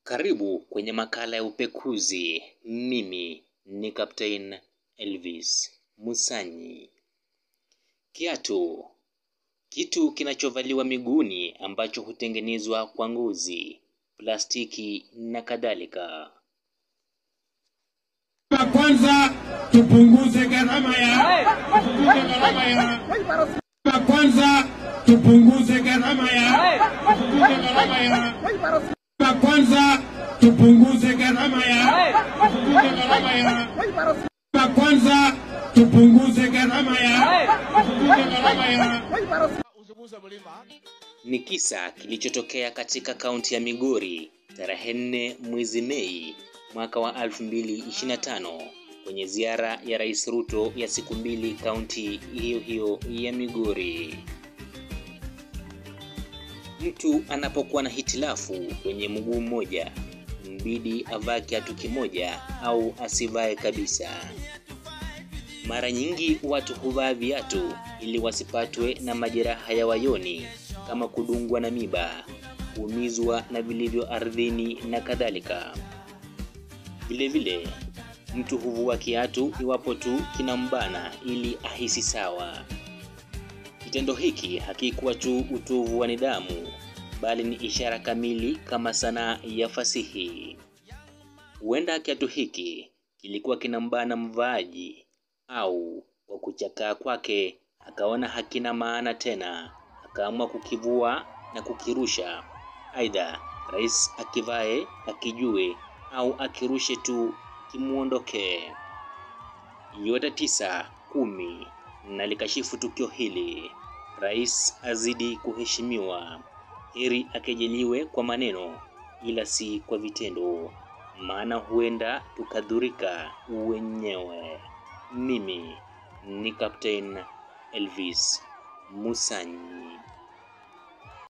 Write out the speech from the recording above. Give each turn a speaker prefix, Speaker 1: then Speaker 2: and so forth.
Speaker 1: Karibu kwenye makala ya upekuzi. Mimi ni Captain Elvis Musanyi. Kiatu, kitu kinachovaliwa miguuni ambacho hutengenezwa kwa ngozi, plastiki na kadhalika.
Speaker 2: Kwanza tupunguze gharama ya tupunguze gharama ya
Speaker 1: Ni kisa kilichotokea katika kaunti ya Migori tarehe 4 mwezi Mei mwaka wa 2025 kwenye ziara ya Rais Ruto ya siku 2 kaunti hiyo ya Migori. Mtu anapokuwa na hitilafu kwenye mguu mmoja, mbidi avae kiatu kimoja au asivae kabisa. Mara nyingi watu huvaa viatu ili wasipatwe na majeraha ya wayoni kama kudungwa na miba, kuumizwa na vilivyo ardhini na kadhalika. Vile mtu huvua kiatu iwapo tu kinambana ili ahisi sawa. Kitendo hiki hakikuwa tu utovu wa nidhamu, bali ni ishara kamili kama sanaa ya fasihi. Huenda kiatu hiki kilikuwa kinambana mvaaji, au kwa kuchakaa kwake akaona hakina maana tena, akaamua kukivua na kukirusha. Aidha, rais akivae, akijue au akirushe tu kimuondoke. Yote 9, 10 na likashifu tukio hili. Rais azidi kuheshimiwa. Heri akejeliwe kwa maneno ila si kwa vitendo, maana huenda tukadhurika wenyewe. Mimi ni Captain Elvis Musanyi.